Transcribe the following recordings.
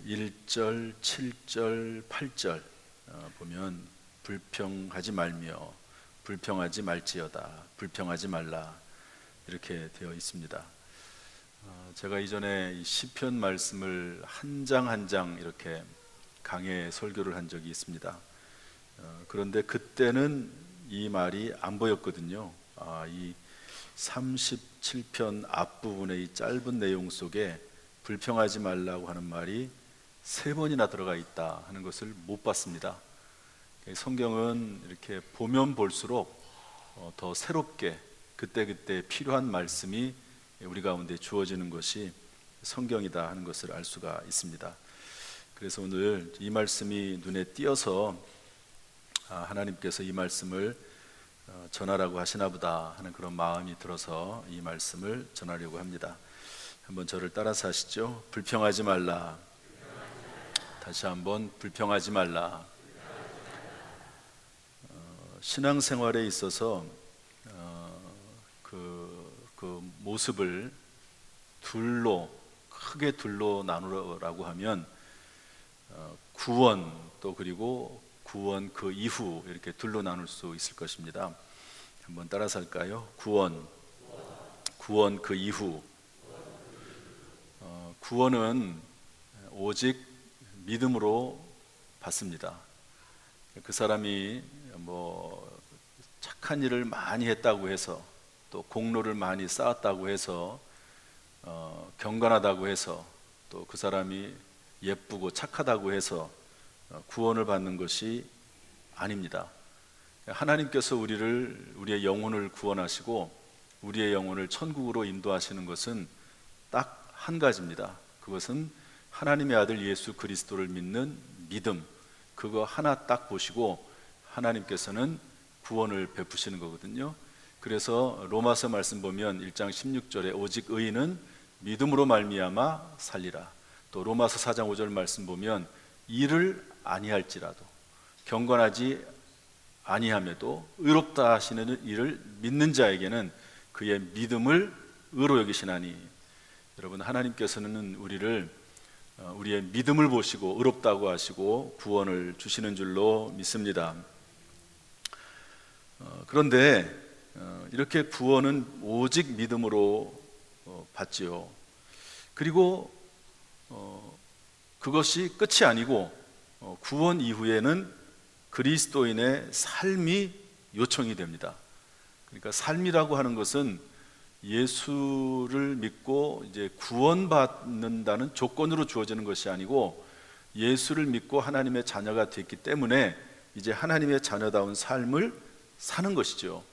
1절, 7절, 8절 보면 불평하지 말며 불평하지 말지어다, 불평하지 말라 이렇게 되어 있습니다. 제가 이전에 이 시편 말씀을 한 장 한 장 이렇게 강해 설교를 한 적이 있습니다. 그런데 그때는 이 말이 안 보였거든요. 이 37편 앞부분의 이 짧은 내용 속에 불평하지 말라고 하는 말이 3번이나 들어가 있다 하는 것을 못 봤습니다. 성경은 이렇게 보면 볼수록 더 새롭게 그때그때 필요한 말씀이 우리 가운데 주어지는 것이 성경이다 하는 것을 알 수가 있습니다. 그래서 오늘 이 말씀이 눈에 띄어서 하나님께서 이 말씀을 전하라고 하시나 보다 하는 그런 마음이 들어서 이 말씀을 전하려고 합니다. 한번 저를 따라서 하시죠. 불평하지 말라. 다시 한번 불평하지 말라. 신앙생활에 있어서 그 모습을 크게 둘로 나누라고 하면 구원 또 그리고 구원 그 이후 이렇게 둘로 나눌 수 있을 것입니다. 한번 따라서 할까요? 구원 그 이후. 구원은 오직 믿음으로 받습니다. 그 사람이 뭐 착한 일을 많이 했다고 해서 또 공로를 많이 쌓았다고 해서 경건하다고 해서 또 그 사람이 예쁘고 착하다고 해서 구원을 받는 것이 아닙니다. 하나님께서 우리의 영혼을 구원하시고 우리의 영혼을 천국으로 인도하시는 것은 딱 한 가지입니다. 그것은 하나님의 아들 예수 그리스도를 믿는 믿음, 그거 하나 딱 보시고 하나님께서는 구원을 베푸시는 거거든요. 그래서 로마서 말씀 보면 1장 16절에 오직 의인은 믿음으로 말미암아 살리라. 또 로마서 4장 5절 말씀 보면 일을 아니할지라도 경건하지 아니함에도 의롭다 하시는 일을 믿는 자에게는 그의 믿음을 의로 여기시나니. 여러분, 하나님께서는 우리의 믿음을 보시고 의롭다고 하시고 구원을 주시는 줄로 믿습니다. 그런데 이렇게 구원은 오직 믿음으로 받지요. 그리고 그것이 끝이 아니고 구원 이후에는 그리스도인의 삶이 요청이 됩니다. 그러니까 삶이라고 하는 것은 예수를 믿고 이제 구원받는다는 조건으로 주어지는 것이 아니고 예수를 믿고 하나님의 자녀가 됐기 때문에 이제 하나님의 자녀다운 삶을 사는 것이죠.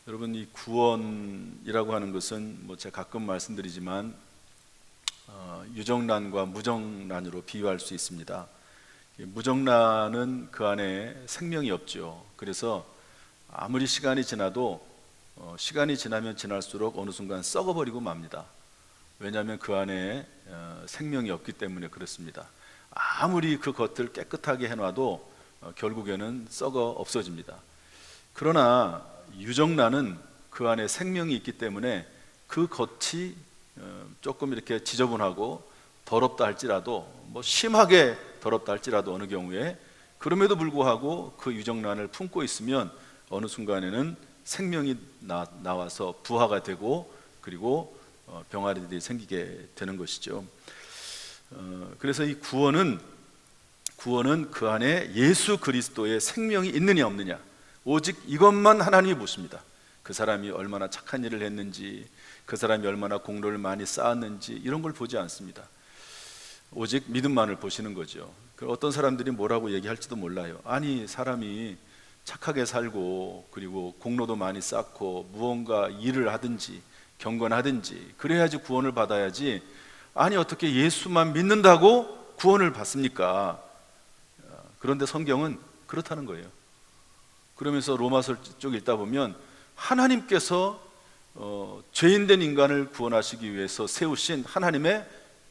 여러분, 이 구원이라고 하는 것은 뭐 제가 가끔 말씀드리지만 유정란과 무정란으로 비유할 수 있습니다. 무정란은 그 안에 생명이 없죠. 그래서 아무리 시간이 지나도 시간이 지나면 지날수록 어느 순간 썩어버리고 맙니다. 왜냐하면 그 안에 생명이 없기 때문에 그렇습니다. 아무리 그 겉을 깨끗하게 해놔도 결국에는 썩어 없어집니다. 그러나 유정란은 그 안에 생명이 있기 때문에 그 겉이 조금 이렇게 지저분하고 더럽다 할지라도 뭐 심하게 더럽다 할지라도 어느 경우에 그럼에도 불구하고 그 유정란을 품고 있으면 어느 순간에는 생명이 나와서 부화가 되고 그리고 병아리들이 생기게 되는 것이죠. 그래서 이 구원은 그 안에 예수 그리스도의 생명이 있느냐 없느냐, 오직 이것만 하나님이 보십니다. 그 사람이 얼마나 착한 일을 했는지, 그 사람이 얼마나 공로를 많이 쌓았는지 이런 걸 보지 않습니다. 오직 믿음만을 보시는 거죠. 어떤 사람들이 뭐라고 얘기할지도 몰라요. 아니, 사람이 착하게 살고 그리고 공로도 많이 쌓고 무언가 일을 하든지 경건하든지 그래야지 구원을 받아야지, 아니 어떻게 예수만 믿는다고 구원을 받습니까? 그런데 성경은 그렇다는 거예요. 그러면서 로마서 쪽 읽다 보면 하나님께서 죄인된 인간을 구원하시기 위해서 세우신 하나님의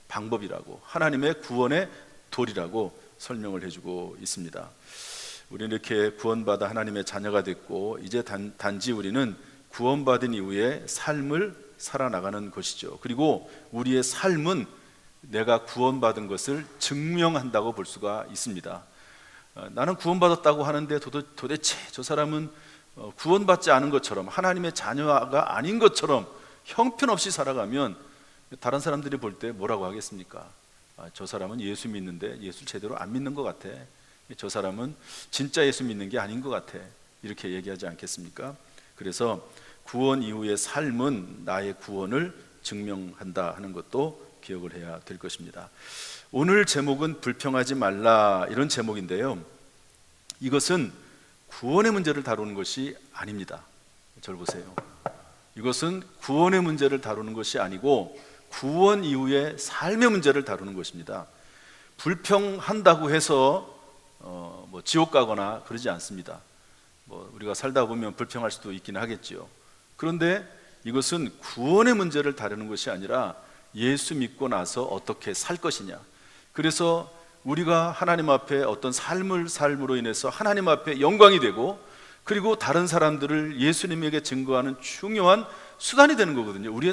방법이라고, 하나님의 구원의 도리라고 설명을 해주고 있습니다. 우리는 이렇게 구원받아 하나님의 자녀가 됐고 이제 단지 우리는 구원받은 이후에 삶을 살아나가는 것이죠. 그리고 우리의 삶은 내가 구원받은 것을 증명한다고 볼 수가 있습니다. 나는 구원받았다고 하는데 도대체 저 사람은 구원받지 않은 것처럼, 하나님의 자녀가 아닌 것처럼 형편없이 살아가면 다른 사람들이 볼 때 뭐라고 하겠습니까? 저 사람은 예수 믿는데 예수 제대로 안 믿는 것 같아. 저 사람은 진짜 예수 믿는 게 아닌 것 같아. 이렇게 얘기하지 않겠습니까? 그래서 구원 이후의 삶은 나의 구원을 증명한다 하는 것도 기억을 해야 될 것입니다. 오늘 제목은 불평하지 말라, 이런 제목인데요, 이것은 구원의 문제를 다루는 것이 아닙니다. 저를 보세요. 이것은 구원의 문제를 다루는 것이 아니고 구원 이후의 삶의 문제를 다루는 것입니다. 불평한다고 해서 지옥 가거나 그러지 않습니다. 우리가 살다 보면 불평할 수도 있긴 하겠죠. 그런데 이것은 구원의 문제를 다루는 것이 아니라 예수 믿고 나서 어떻게 살 것이냐. 그래서 우리가 하나님 앞에 어떤 삶으로 인해서 하나님 앞에 영광이 되고, 그리고 다른 사람들을 예수님에게 증거하는 중요한 수단이 되는 거거든요. 우리의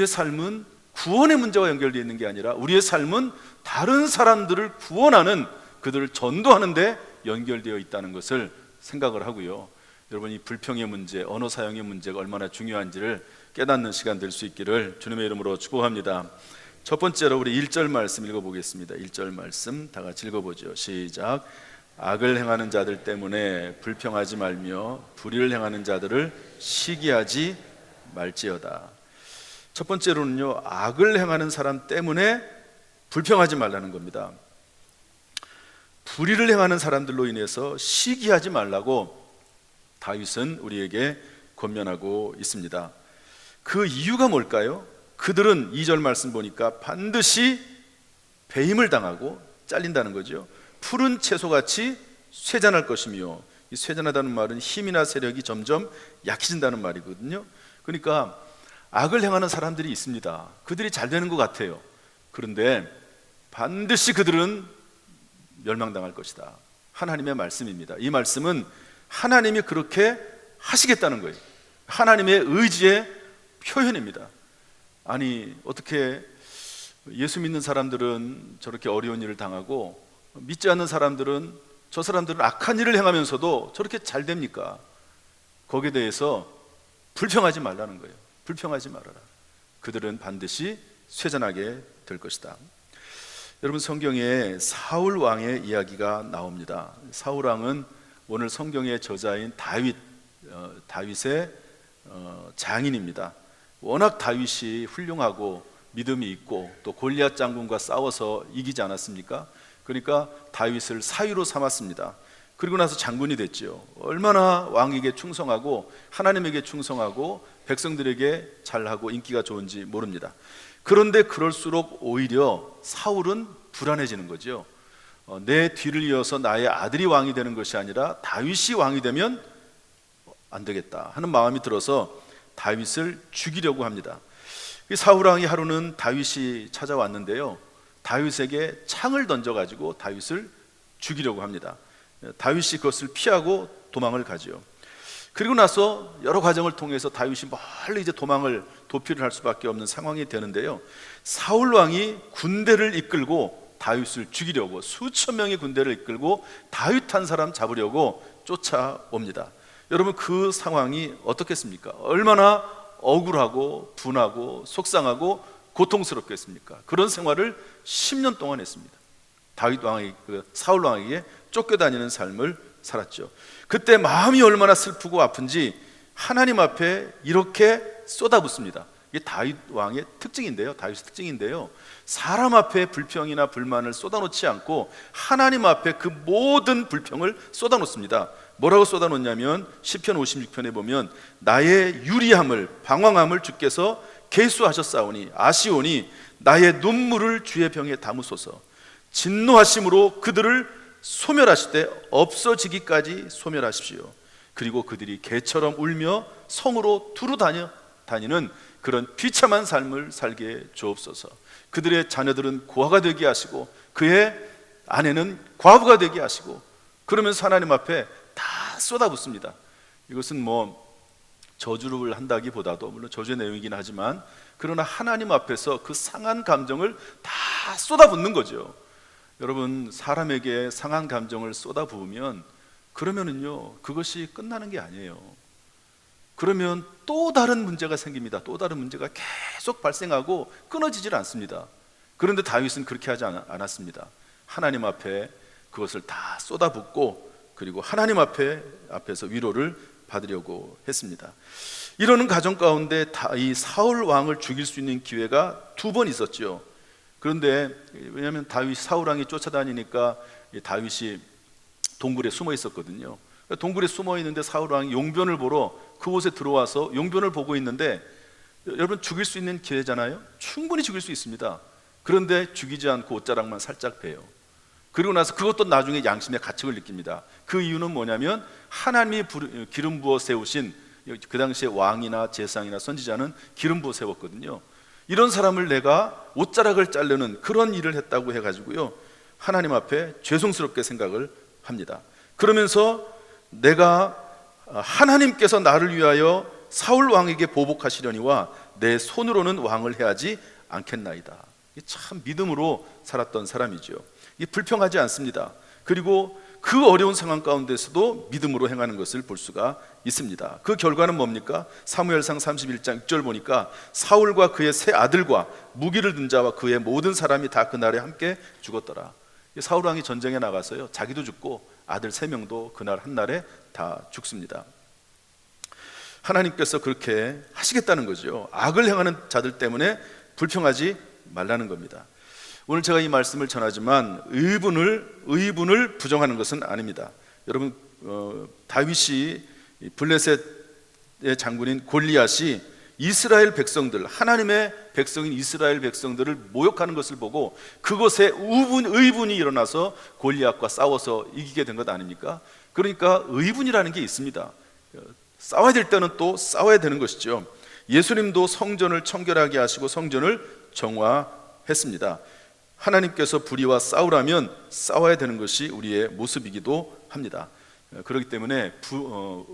삶은 구원의 문제와 연결되어 있는 게 아니라 우리의 삶은 다른 사람들을 구원하는, 그들을 전도하는 데 연결되어 있다는 것을 생각을 하고요. 여러분, 이 불평의 문제, 언어 사용의 문제가 얼마나 중요한지를 깨닫는 시간 될 수 있기를 주님의 이름으로 축복합니다. 첫 번째로 우리 1절 말씀 읽어보겠습니다. 1절 말씀 다 같이 읽어보죠. 시작. 악을 행하는 자들 때문에 불평하지 말며 불의를 행하는 자들을 시기하지 말지어다. 첫 번째로는요, 악을 행하는 사람 때문에 불평하지 말라는 겁니다. 불의를 행하는 사람들로 인해서 시기하지 말라고 다윗은 우리에게 권면하고 있습니다. 그 이유가 뭘까요? 그들은 2절 말씀 보니까 반드시 배임을 당하고 잘린다는 거죠. 푸른 채소같이 쇠잔할 것이며, 이 쇠잔하다는 말은 힘이나 세력이 점점 약해진다는 말이거든요. 그러니까 악을 행하는 사람들이 있습니다. 그들이 잘 되는 것 같아요. 그런데 반드시 그들은 멸망당할 것이다. 하나님의 말씀입니다. 이 말씀은 하나님이 그렇게 하시겠다는 거예요. 하나님의 의지의 표현입니다. 아니, 어떻게 예수 믿는 사람들은 저렇게 어려운 일을 당하고 믿지 않는 사람들은, 저 사람들은 악한 일을 행하면서도 저렇게 잘 됩니까? 거기에 대해서 불평하지 말라는 거예요. 불평하지 말아라. 그들은 반드시 쇠잔하게 될 것이다. 여러분, 성경에 사울 왕의 이야기가 나옵니다. 사울 왕은 오늘 성경의 저자인 다윗의 장인입니다. 워낙 다윗이 훌륭하고 믿음이 있고 또 골리앗 장군과 싸워서 이기지 않았습니까? 그러니까 다윗을 사위로 삼았습니다. 그리고 나서 장군이 됐죠. 얼마나 왕에게 충성하고 하나님에게 충성하고 백성들에게 잘하고 인기가 좋은지 모릅니다. 그런데 그럴수록 오히려 사울은 불안해지는 거죠. 내 뒤를 이어서 나의 아들이 왕이 되는 것이 아니라 다윗이 왕이 되면 안 되겠다 하는 마음이 들어서 다윗을 죽이려고 합니다. 사울 왕이 하루는 다윗이 찾아왔는데요, 다윗에게 창을 던져가지고 다윗을 죽이려고 합니다. 다윗이 그것을 피하고 도망을 가죠. 그리고 나서 여러 과정을 통해서 다윗이 멀리 이제 도피를 할 수밖에 없는 상황이 되는데요, 사울 왕이 군대를 이끌고 다윗을 죽이려고, 수천 명의 군대를 이끌고 다윗 한 사람 잡으려고 쫓아옵니다. 여러분, 그 상황이 어떻겠습니까? 얼마나 억울하고 분하고 속상하고 고통스럽겠습니까? 그런 생활을 10년 동안 했습니다. 사울 왕에게 쫓겨다니는 삶을 살았죠. 그때 마음이 얼마나 슬프고 아픈지 하나님 앞에 이렇게 쏟아붓습니다. 이게 다윗 왕의 특징인데요, 다윗의 특징인데요, 사람 앞에 불평이나 불만을 쏟아놓지 않고 하나님 앞에 그 모든 불평을 쏟아놓습니다. 뭐라고 쏟아놓냐면 시편 56편에 보면 나의 유리함을 방황함을 주께서 계수하셨사오니 아시오니 나의 눈물을 주의 병에 담으소서. 진노하심으로 그들을 소멸하실 때 없어지기까지 소멸하십시오. 그리고 그들이 개처럼 울며 성으로 두루 다니는 그런 비참한 삶을 살게 주옵소서. 그들의 자녀들은 고아가 되게 하시고 그의 아내는 과부가 되게 하시고, 그러면서 하나님 앞에 다 쏟아붓습니다. 이것은 저주를 한다기보다도, 물론 저주의 내용이긴 하지만, 그러나 하나님 앞에서 그 상한 감정을 다 쏟아붓는 거죠. 여러분, 사람에게 상한 감정을 쏟아부으면 그러면은요, 그것이 끝나는 게 아니에요. 그러면 또 다른 문제가 생깁니다. 또 다른 문제가 계속 발생하고 끊어지질 않습니다. 그런데 다윗은 그렇게 하지 않았습니다. 하나님 앞에 그것을 다 쏟아붓고, 그리고 하나님 앞에서 위로를 받으려고 했습니다. 이러는 가정 가운데 이 사울 왕을 죽일 수 있는 기회가 2번 있었죠. 그런데 왜냐하면 사울 왕이 쫓아다니니까 다윗이 동굴에 숨어 있었거든요. 동굴에 숨어 있는데 사울 왕이 용변을 보러 그곳에 들어와서 용변을 보고 있는데, 여러분, 죽일 수 있는 기회잖아요. 충분히 죽일 수 있습니다. 그런데 죽이지 않고 옷자락만 살짝 베요. 그리고 나서 그것도 나중에 양심의 가책을 느낍니다. 그 이유는 뭐냐면, 하나님이 기름 부어 세우신, 그 당시에 왕이나 제사장이나 선지자는 기름 부어 세웠거든요. 이런 사람을 내가 옷자락을 자르는 그런 일을 했다고 해가지고요, 하나님 앞에 죄송스럽게 생각을 합니다. 그러면서 내가 하나님께서 나를 위하여 사울 왕에게 보복하시려니와 내 손으로는 왕을 해하지 않겠나이다. 참 믿음으로 살았던 사람이죠. 불평하지 않습니다. 그리고 그 어려운 상황 가운데서도 믿음으로 행하는 것을 볼 수가 있습니다. 그 결과는 뭡니까? 사무엘상 31장 6절 보니까 사울과 그의 세 아들과 무기를 든 자와 그의 모든 사람이 다 그날에 함께 죽었더라. 사울 왕이 전쟁에 나가서요, 자기도 죽고 아들 3명도 그날 한날에 다 죽습니다. 하나님께서 그렇게 하시겠다는 거죠. 악을 행하는 자들 때문에 불평하지 말라는 겁니다. 오늘 제가 이 말씀을 전하지만 의분을 부정하는 것은 아닙니다. 여러분, 다윗이 블레셋의 장군인 골리앗이 이스라엘 백성들, 하나님의 백성인 이스라엘 백성들을 모욕하는 것을 보고 그것에 의분이 일어나서 골리앗과 싸워서 이기게 된 것 아닙니까? 그러니까 의분이라는 게 있습니다. 싸워야 될 때는 또 싸워야 되는 것이죠. 예수님도 성전을 청결하게 하시고 성전을 정화했습니다. 하나님께서 불의와 싸우라면 싸워야 되는 것이 우리의 모습이기도 합니다. 그렇기 때문에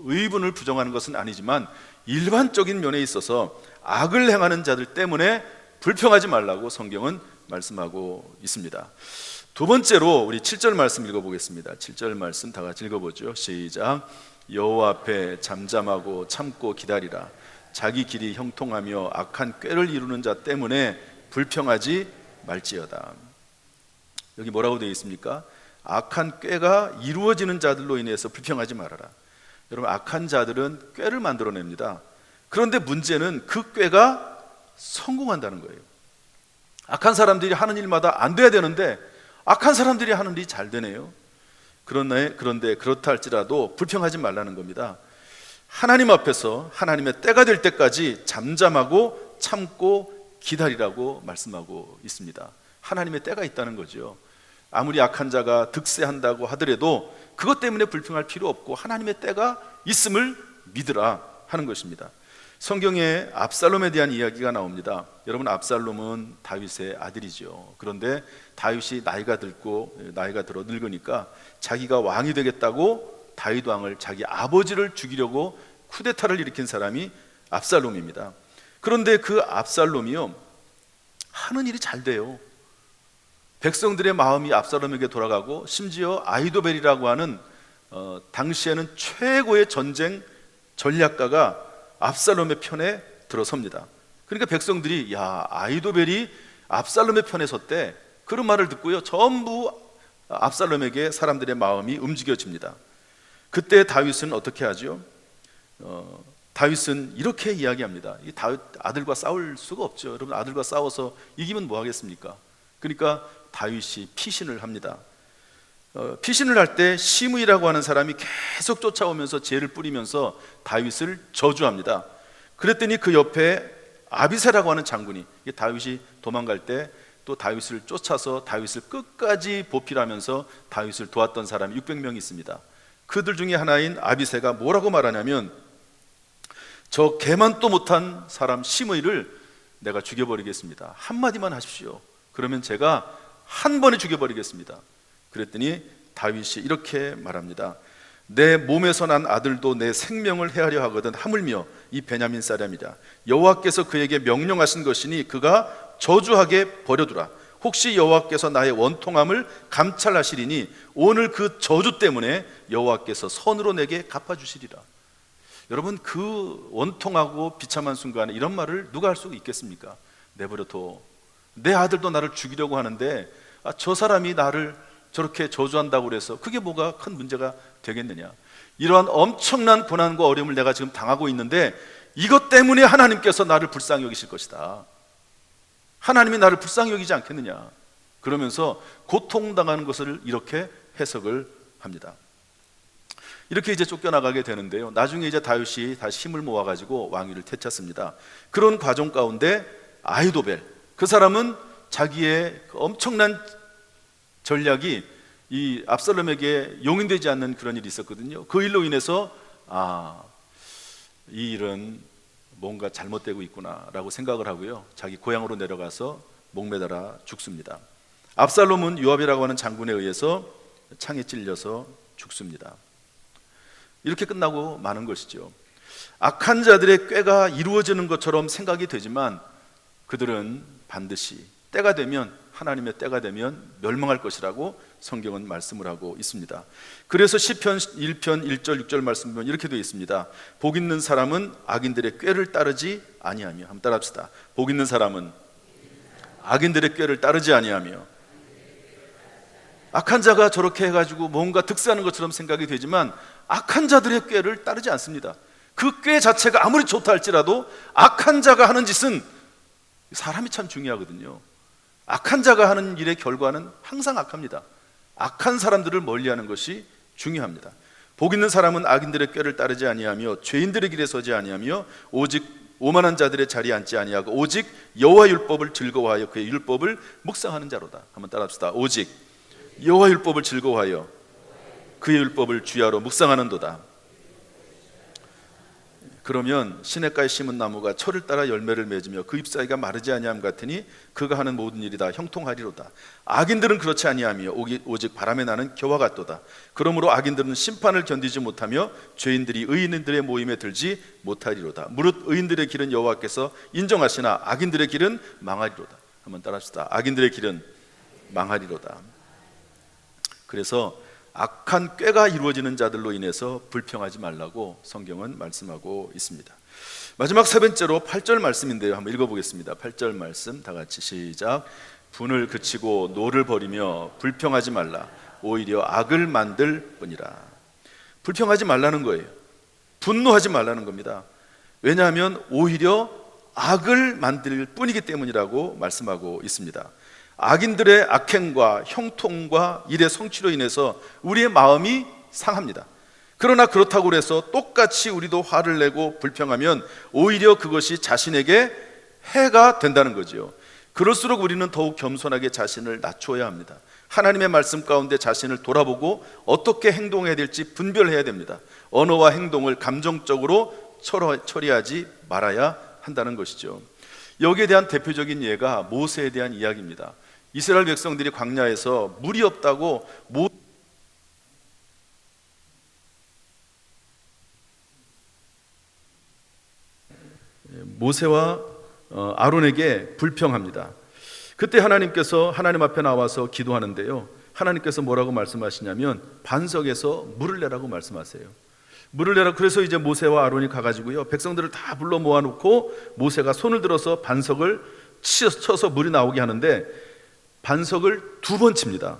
의분을 부정하는 것은 아니지만 일반적인 면에 있어서 악을 행하는 자들 때문에 불평하지 말라고 성경은 말씀하고 있습니다. 2번째로 우리 7절 말씀 읽어보겠습니다. 7절 말씀 다 같이 읽어보죠. 시작. 여호와 앞에 잠잠하고 참고 기다리라. 자기 길이 형통하며 악한 꾀를 이루는 자 때문에 불평하지 말지어다. 여기 뭐라고 되어 있습니까? 악한 꾀가 이루어지는 자들로 인해서 불평하지 말아라. 여러분, 악한 자들은 꾀를 만들어냅니다. 그런데 문제는 그 꾀가 성공한다는 거예요. 악한 사람들이 하는 일마다 안 돼야 되는데 악한 사람들이 하는 일이 잘 되네요. 그런데 그렇다 할지라도 불평하지 말라는 겁니다. 하나님 앞에서 하나님의 때가 될 때까지 잠잠하고 참고 기다리라고 말씀하고 있습니다. 하나님의 때가 있다는 거죠. 아무리 악한 자가 득세한다고 하더라도 그것 때문에 불평할 필요 없고 하나님의 때가 있음을 믿으라 하는 것입니다. 성경에 압살롬에 대한 이야기가 나옵니다. 여러분, 압살롬은 다윗의 아들이죠. 그런데 다윗이 나이가 들어 늙으니까 자기가 왕이 되겠다고 다윗 왕을, 자기 아버지를 죽이려고 쿠데타를 일으킨 사람이 압살롬입니다. 그런데 그 압살롬이요, 하는 일이 잘 돼요. 백성들의 마음이 압살롬에게 돌아가고, 심지어 아히도벨이라고 하는 당시에는 최고의 전쟁 전략가가 압살롬의 편에 들어섭니다. 그러니까 백성들이, 야, 아히도벨이 압살롬의 편에 섰대, 그런 말을 듣고요, 전부 압살롬에게 사람들의 마음이 움직여집니다. 그때 다윗은 어떻게 하죠? 다윗은 이렇게 이야기합니다. 이 다윗 아들과 싸울 수가 없죠. 여러분, 아들과 싸워서 이기면 뭐 하겠습니까? 그러니까 다윗이 피신을 합니다. 피신을 할 때 시므이라고 하는 사람이 계속 쫓아오면서 죄를 뿌리면서 다윗을 저주합니다. 그랬더니 그 옆에 아비새라고 하는 장군이, 다윗이 도망갈 때 또 다윗을 쫓아서 다윗을 끝까지 보필하면서 다윗을 도왔던 사람이 600명이 있습니다. 그들 중에 하나인 아비새가 뭐라고 말하냐면, 저 개만도 못한 사람 시므이를 내가 죽여버리겠습니다. 한마디만 하십시오. 그러면 제가 한 번에 죽여버리겠습니다. 그랬더니 다윗이 이렇게 말합니다. 내 몸에서 난 아들도 내 생명을 해하려 하거든 하물며 이 베냐민 사람이라. 여호와께서 그에게 명령하신 것이니 그가 저주하게 버려두라. 혹시 여호와께서 나의 원통함을 감찰하시리니 오늘 그 저주 때문에 여호와께서 선으로 내게 갚아주시리라. 여러분, 그 원통하고 비참한 순간에 이런 말을 누가 할 수 있겠습니까? 내버려둬. 내 아들도 나를 죽이려고 하는데 저 사람이 나를 저렇게 저주한다고 그래서 그게 뭐가 큰 문제가 되겠느냐. 이러한 엄청난 고난과 어려움을 내가 지금 당하고 있는데 이것 때문에 하나님께서 나를 불쌍히 여기실 것이다. 하나님이 나를 불쌍히 여기지 않겠느냐. 그러면서 고통당하는 것을 이렇게 해석을 합니다. 이렇게 이제 쫓겨나가게 되는데요, 나중에 이제 다윗이 다시 힘을 모아가지고 왕위를 되찾습니다. 그런 과정 가운데 아히도벨, 그 사람은 자기의 엄청난 전략이 이 압살롬에게 용인되지 않는 그런 일이 있었거든요. 그 일로 인해서 이 일은 뭔가 잘못되고 있구나라고 생각을 하고요, 자기 고향으로 내려가서 목매달아 죽습니다. 압살롬은 요압이라고 하는 장군에 의해서 창에 찔려서 죽습니다. 이렇게 끝나고 마는 것이죠. 악한 자들의 꾀가 이루어지는 것처럼 생각이 되지만 그들은 반드시 때가 되면, 하나님의 때가 되면 멸망할 것이라고 성경은 말씀을 하고 있습니다. 그래서 시편 1편 1절 6절 말씀 보면 이렇게 되어 있습니다. 복 있는 사람은 악인들의 꾀를 따르지 아니하며. 한번 따라합시다. 복 있는 사람은 악인들의 꾀를 따르지 아니하며. 악한 자가 저렇게 해가지고 뭔가 득세하는 것처럼 생각이 되지만 악한 자들의 꾀를 따르지 않습니다. 그 꾀 자체가 아무리 좋다 할지라도 악한 자가 하는 짓은, 사람이 참 중요하거든요. 악한 자가 하는 일의 결과는 항상 악합니다. 악한 사람들을 멀리하는 것이 중요합니다. 복 있는 사람은 악인들의 꾀를 따르지 아니하며 죄인들의 길에 서지 아니하며 오직 오만한 자들의 자리에 앉지 아니하고 오직 여호와 율법을 즐거워하여 그의 율법을 묵상하는 자로다. 한번 따라합시다. 오직 여호와 율법을 즐거워하여 그의 율법을 주야로 묵상하는도다. 그러면 시냇가에 심은 나무가 철을 따라 열매를 맺으며 그 잎사귀가 마르지 아니함 같으니 그가 하는 모든 일이 다 형통하리로다. 악인들은 그렇지 아니하며 오직 바람에 나는 겨와 같도다. 그러므로 악인들은 심판을 견디지 못하며 죄인들이 의인들의 모임에 들지 못하리로다. 무릇 의인들의 길은 여호와께서 인정하시나 악인들의 길은 망하리로다. 한번 따라합시다. 악인들의 길은 망하리로다. 그래서 악한 꾀가 이루어지는 자들로 인해서 불평하지 말라고 성경은 말씀하고 있습니다. 마지막 세 번째로 8절 말씀인데요, 한번 읽어보겠습니다. 8절 말씀 다 같이 시작. 분을 그치고 노를 버리며 불평하지 말라. 오히려 악을 만들 뿐이라. 불평하지 말라는 거예요. 분노하지 말라는 겁니다. 왜냐하면 오히려 악을 만들 뿐이기 때문이라고 말씀하고 있습니다. 악인들의 악행과 형통과 일의 성취로 인해서 우리의 마음이 상합니다. 그러나 그렇다고 해서 똑같이 우리도 화를 내고 불평하면 오히려 그것이 자신에게 해가 된다는 거죠. 그럴수록 우리는 더욱 겸손하게 자신을 낮춰야 합니다. 하나님의 말씀 가운데 자신을 돌아보고 어떻게 행동해야 될지 분별해야 됩니다. 언어와 행동을 감정적으로 처리하지 말아야 한다는 것이죠. 여기에 대한 대표적인 예가 모세에 대한 이야기입니다. 이스라엘 백성들이 광야에서 물이 없다고 모세와 아론에게 불평합니다. 그때 하나님께서 하나님 앞에 나와서 기도하는데요, 하나님께서 뭐라고 말씀하시냐면 반석에서 물을 내라고 말씀하세요. 물을 내라. 그래서 이제 모세와 아론이 가가지고요, 백성들을 다 불러 모아놓고 모세가 손을 들어서 반석을 쳐서 물이 나오게 하는데 반석을 2번 칩니다.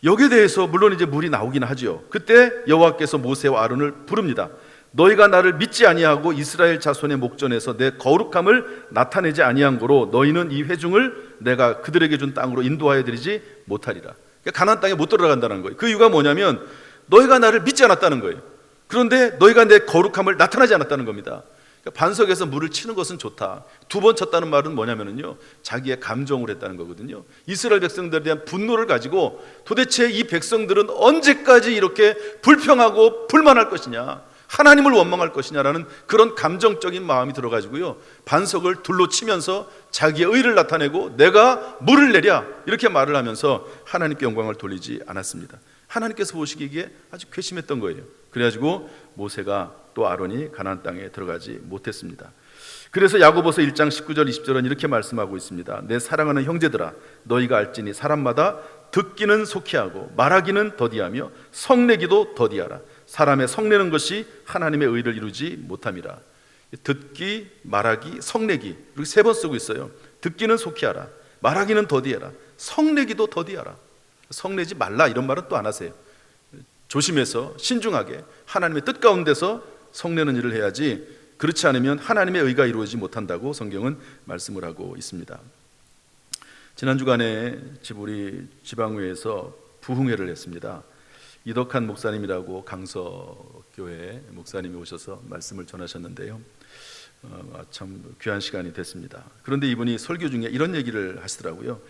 여기에 대해서 물론 이제 물이 나오긴 하죠. 그때 여호와께서 모세와 아론을 부릅니다. 너희가 나를 믿지 아니하고 이스라엘 자손의 목전에서 내 거룩함을 나타내지 아니한 고로 너희는 이 회중을 내가 그들에게 준 땅으로 인도하여 드리지 못하리라. 그러니까 가나안 땅에 못 들어간다는 거예요. 그 이유가 뭐냐면 너희가 나를 믿지 않았다는 거예요. 그런데 너희가 내 거룩함을 나타나지 않았다는 겁니다. 그러니까 반석에서 물을 치는 것은 좋다. 2번 쳤다는 말은 뭐냐면요, 자기의 감정을 했다는 거거든요. 이스라엘 백성들에 대한 분노를 가지고 도대체 이 백성들은 언제까지 이렇게 불평하고 불만할 것이냐, 하나님을 원망할 것이냐라는 그런 감정적인 마음이 들어가지고요, 반석을 둘로 치면서 자기의 의를 나타내고 내가 물을 내랴 이렇게 말을 하면서 하나님께 영광을 돌리지 않았습니다. 하나님께서 보시기에 아주 괘씸했던 거예요. 그래가지고 모세가 또 아론이 가나안 땅에 들어가지 못했습니다. 그래서 야고보서 1장 19절 20절은 이렇게 말씀하고 있습니다. 내 사랑하는 형제들아, 너희가 알지니 사람마다 듣기는 속히하고 말하기는 더디하며 성내기도 더디하라. 사람의 성내는 것이 하나님의 의를 이루지 못함이라. 듣기, 말하기, 성내기, 이렇게 세 번 쓰고 있어요. 듣기는 속히하라, 말하기는 더디하라, 성내기도 더디하라. 성내지 말라 이런 말은 또 안 하세요. 조심해서 신중하게 하나님의 뜻 가운데서 성내는 일을 해야지, 그렇지 않으면 하나님의 의가 이루어지지 못한다고 성경은 말씀을 하고 있습니다. 지난 주간에 우리 지방회에서 부흥회를 했습니다. 이덕한 목사님이라고 강서교회 목사님이 오셔서 말씀을 전하셨는데요, 참 귀한 시간이 됐습니다. 그런데 이분이 설교 중에 이런 얘기를 하시더라고요.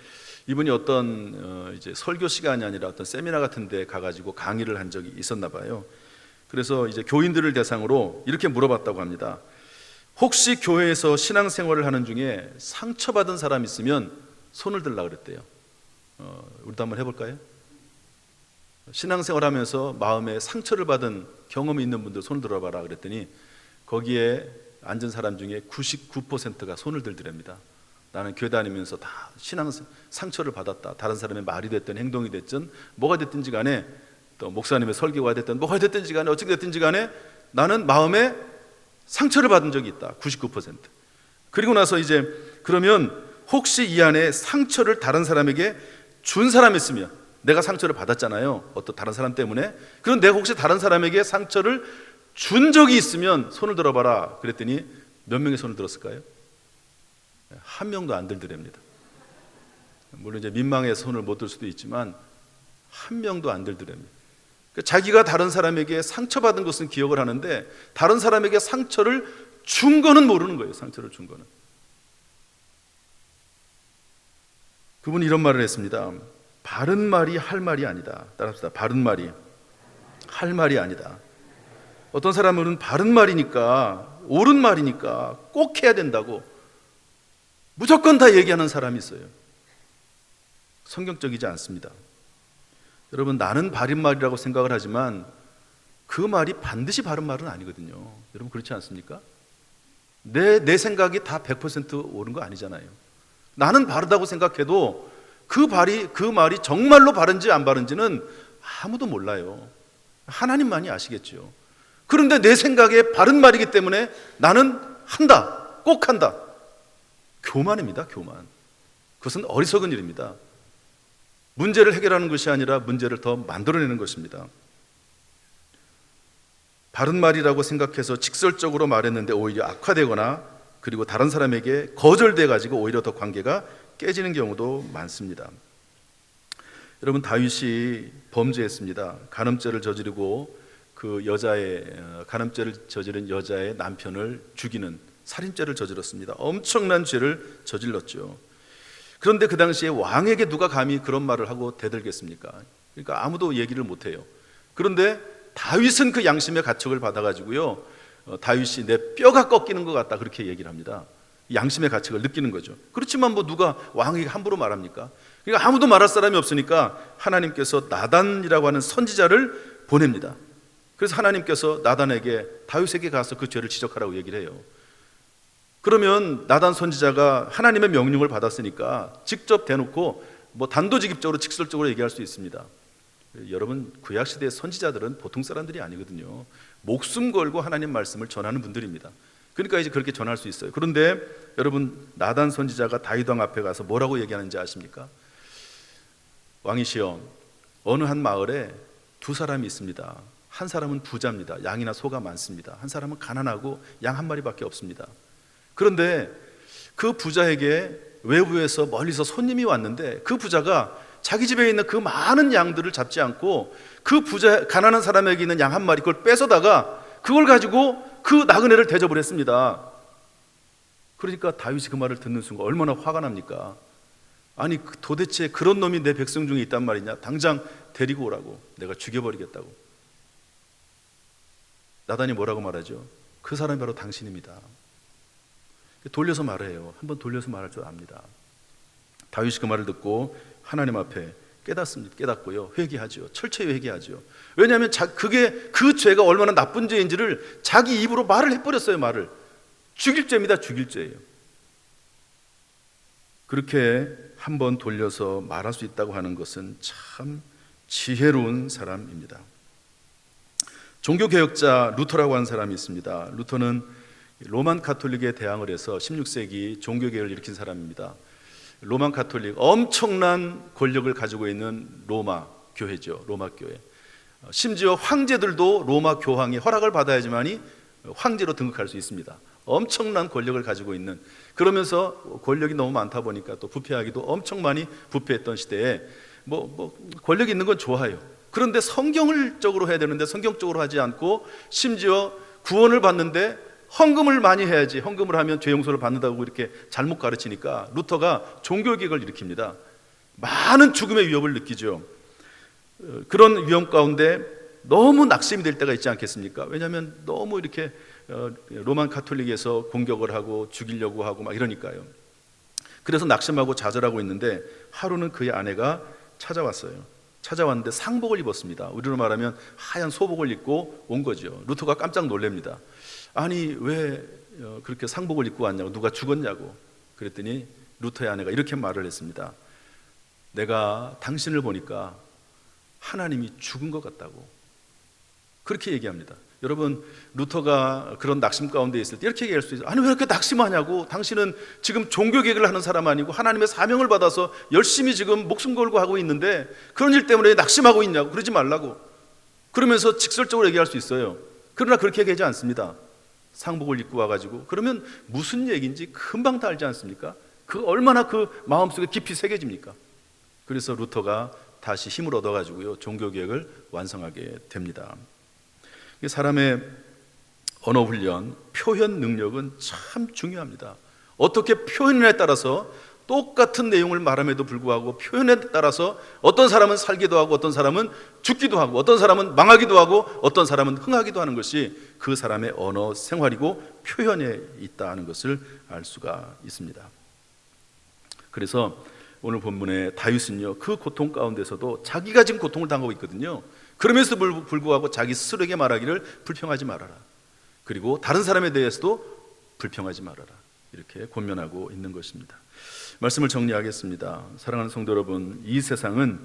이분이 어떤 이제 설교 시간이 아니라 어떤 세미나 같은 데 가가지고 강의를 한 적이 있었나 봐요. 그래서 이제 교인들을 대상으로 이렇게 물어봤다고 합니다. 혹시 교회에서 신앙생활을 하는 중에 상처받은 사람 있으면 손을 들라 그랬대요. 우리도 한번 해볼까요? 신앙생활 하면서 마음에 상처를 받은 경험이 있는 분들 손을 들어봐라 그랬더니 거기에 앉은 사람 중에 99%가 손을 들더랍니다. 나는 교회 다니면서 다 신앙 상처를 받았다. 다른 사람의 말이 됐든 행동이 됐든 뭐가 됐든지 간에, 또 목사님의 설교가 됐든 뭐가 됐든지 간에 어떻게 됐든지 간에 나는 마음에 상처를 받은 적이 있다. 99%. 그리고 나서 이제 그러면 혹시 이 안에 상처를 다른 사람에게 준 사람이 있으면, 내가 상처를 받았잖아요, 어떤 다른 사람 때문에. 그럼 내가 혹시 다른 사람에게 상처를 준 적이 있으면 손을 들어봐라 그랬더니 몇 명의 손을 들었을까요? 한 명도 안 들더랍니다. 물론 이제 민망해서 손을 못 들 수도 있지만 한 명도 안 들더랍니다. 자기가 다른 사람에게 상처받은 것은 기억을 하는데 다른 사람에게 상처를 준 거는 모르는 거예요. 상처를 준 거는. 그분이 이런 말을 했습니다. 바른 말이 할 말이 아니다. 따라합시다. 바른 말이 할 말이 아니다. 어떤 사람은 바른 말이니까, 옳은 말이니까 꼭 해야 된다고 무조건 다 얘기하는 사람이 있어요. 성경적이지 않습니다. 여러분, 나는 바른 말이라고 생각을 하지만 그 말이 반드시 바른 말은 아니거든요. 여러분, 그렇지 않습니까? 내 생각이 다 100% 옳은 거 아니잖아요. 나는 바르다고 생각해도 그 말이 정말로 바른지 안 바른지는 아무도 몰라요. 하나님만이 아시겠죠. 그런데 내 생각에 바른 말이기 때문에 나는 한다, 꼭 한다. 교만입니다. 교만. 그것은 어리석은 일입니다. 문제를 해결하는 것이 아니라 문제를 더 만들어내는 것입니다. 바른 말이라고 생각해서 직설적으로 말했는데 오히려 악화되거나, 그리고 다른 사람에게 거절돼 가지고 오히려 더 관계가 깨지는 경우도 많습니다. 여러분, 다윗이 범죄했습니다. 간음죄를 저지르고 간음죄를 저지른 여자의 남편을 죽이는 살인죄를 저질렀습니다. 엄청난 죄를 저질렀죠. 그런데 그 당시에 왕에게 누가 감히 그런 말을 하고 대들겠습니까? 그러니까 아무도 얘기를 못해요. 그런데 다윗은 그 양심의 가책을 받아가지고요, 다윗이 내 뼈가 꺾이는 것 같다 그렇게 얘기를 합니다. 양심의 가책을 느끼는 거죠. 그렇지만 뭐 누가 왕에게 함부로 말합니까? 그러니까 아무도 말할 사람이 없으니까 하나님께서 나단이라고 하는 선지자를 보냅니다. 그래서 하나님께서 나단에게, 다윗에게 가서 그 죄를 지적하라고 얘기를 해요. 그러면 나단 선지자가 하나님의 명령을 받았으니까 직접 대놓고 뭐 단도직입적으로 직설적으로 얘기할 수 있습니다. 여러분, 구약시대의 선지자들은 보통 사람들이 아니거든요. 목숨 걸고 하나님 말씀을 전하는 분들입니다. 그러니까 이제 그렇게 전할 수 있어요. 그런데 여러분, 나단 선지자가 다윗 왕 앞에 가서 뭐라고 얘기하는지 아십니까? 왕이시여, 어느 한 마을에 두 사람이 있습니다. 한 사람은 부자입니다. 양이나 소가 많습니다. 한 사람은 가난하고 양 한 마리밖에 없습니다. 그런데 그 부자에게 외부에서 멀리서 손님이 왔는데 그 부자가 자기 집에 있는 그 많은 양들을 잡지 않고 그 가난한 사람에게 있는 양 한 마리 그걸 뺏어다가 그걸 가지고 그 나그네를 대접을 했습니다. 그러니까 다윗이 그 말을 듣는 순간 얼마나 화가 납니까? 아니, 도대체 그런 놈이 내 백성 중에 있단 말이냐? 당장 데리고 오라고, 내가 죽여버리겠다고. 나단이 뭐라고 말하죠? 그 사람이 바로 당신입니다. 돌려서 말해요. 한번 돌려서 말할 줄 압니다. 다윗이 그 말을 듣고 하나님 앞에 깨닫습니다. 깨닫고요, 회개하죠. 철저히 회개하죠. 왜냐하면 그 죄가 얼마나 나쁜 죄인지를 자기 입으로 말을 해버렸어요. 말을. 죽일 죄입니다. 죽일 죄예요. 그렇게 한번 돌려서 말할 수 있다고 하는 것은 참 지혜로운 사람입니다. 종교개혁자 루터라고 하는 사람이 있습니다. 루터는 로만 가톨릭에 대항을 해서 16세기 종교개혁을 일으킨 사람입니다. 로만 가톨릭, 엄청난 권력을 가지고 있는 로마 교회죠. 로마 교회. 심지어 황제들도 로마 교황의 허락을 받아야지만이 황제로 등극할 수 있습니다. 엄청난 권력을 가지고 있는, 그러면서 권력이 너무 많다 보니까 또 부패하기도 엄청 많이 부패했던 시대에 권력이 있는 건 좋아요. 그런데 성경적으로 해야 되는데 성경적으로 하지 않고 심지어 구원을 받는데 헌금을 많이 해야지, 헌금을 하면 죄 용서를 받는다고 이렇게 잘못 가르치니까 루터가 종교개혁을 일으킵니다. 많은 죽음의 위협을 느끼죠. 그런 위험 가운데 너무 낙심이 될 때가 있지 않겠습니까? 왜냐하면 너무 이렇게 로만 가톨릭에서 공격을 하고 죽이려고 하고 막 이러니까요. 그래서 낙심하고 좌절하고 있는데 하루는 그의 아내가 찾아왔어요. 찾아왔는데 상복을 입었습니다. 우리로 말하면 하얀 소복을 입고 온 거죠. 루터가 깜짝 놀랍니다. 아니 왜 그렇게 상복을 입고 왔냐고, 누가 죽었냐고. 그랬더니 루터의 아내가 이렇게 말을 했습니다. 내가 당신을 보니까 하나님이 죽은 것 같다고. 그렇게 얘기합니다. 여러분, 루터가 그런 낙심 가운데 있을 때 이렇게 얘기할 수 있어요. 아니 왜 이렇게 낙심하냐고. 당신은 지금 종교개혁을 하는 사람 아니고 하나님의 사명을 받아서 열심히 지금 목숨 걸고 하고 있는데 그런 일 때문에 낙심하고 있냐고. 그러지 말라고. 그러면서 직설적으로 얘기할 수 있어요. 그러나 그렇게 얘기하지 않습니다. 상복을 입고 와가지고 그러면 무슨 얘기인지 금방 다 알지 않습니까? 그 얼마나 그 마음속에 깊이 새겨집니까? 그래서 루터가 다시 힘을 얻어가지고요, 종교개혁을 완성하게 됩니다. 사람의 언어 훈련, 표현 능력은 참 중요합니다. 어떻게 표현에 따라서 똑같은 내용을 말함에도 불구하고 표현에 따라서 어떤 사람은 살기도 하고 어떤 사람은 죽기도 하고 어떤 사람은 망하기도 하고 어떤 사람은 흥하기도 하는 것이 그 사람의 언어 생활이고 표현에 있다는 것을 알 수가 있습니다. 그래서 오늘 본문의 다윗은요, 그 고통 가운데서도 자기가 지금 고통을 당하고 있거든요. 그럼에도 불구하고 자기 스스로에게 말하기를 불평하지 말아라. 그리고 다른 사람에 대해서도 불평하지 말아라. 이렇게 권면하고 있는 것입니다. 말씀을 정리하겠습니다. 사랑하는 성도 여러분, 이 세상은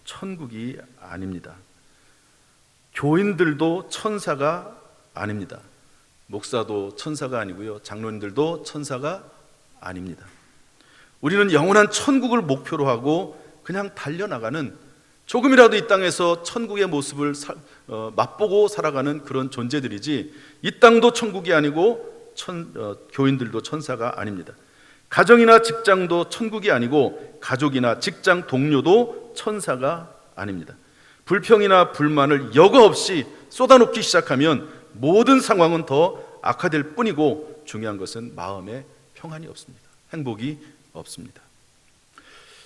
천국이 아닙니다. 교인들도 천사가 아닙니다. 목사도 천사가 아니고요, 장로님들도 천사가 아닙니다. 우리는 영원한 천국을 목표로 하고 그냥 달려나가는, 조금이라도 이 땅에서 천국의 모습을 맛보고 살아가는 그런 존재들이지, 이 땅도 천국이 아니고 교인들도 천사가 아닙니다. 가정이나 직장도 천국이 아니고 가족이나 직장 동료도 천사가 아닙니다. 불평이나 불만을 여과 없이 쏟아놓기 시작하면 모든 상황은 더 악화될 뿐이고, 중요한 것은 마음에 평안이 없습니다. 행복이 없습니다.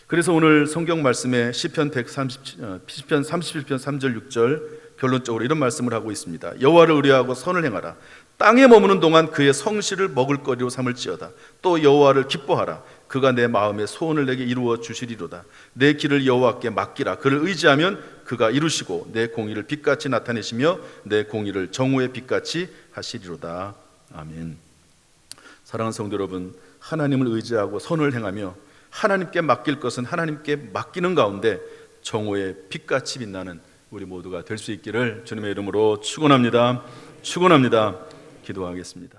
그래서 오늘 성경 말씀에 시편 31편 3절 6절 결론적으로 이런 말씀을 하고 있습니다. 여호와를 의뢰하고 선을 행하라. 땅에 머무는 동안 그의 성실을 먹을거리로 삼을지어다. 또 여호와를 기뻐하라. 그가 내 마음의 소원을 내게 이루어 주시리로다. 내 길을 여호와께 맡기라. 그를 의지하면 그가 이루시고 내 공의를 빛같이 나타내시며 내 공의를 정오의 빛같이 하시리로다. 아멘. 사랑하는 성도 여러분, 하나님을 의지하고 선을 행하며 하나님께 맡길 것은 하나님께 맡기는 가운데 정오의 빛같이 빛나는 우리 모두가 될 수 있기를 주님의 이름으로 축원합니다. 기도하겠습니다.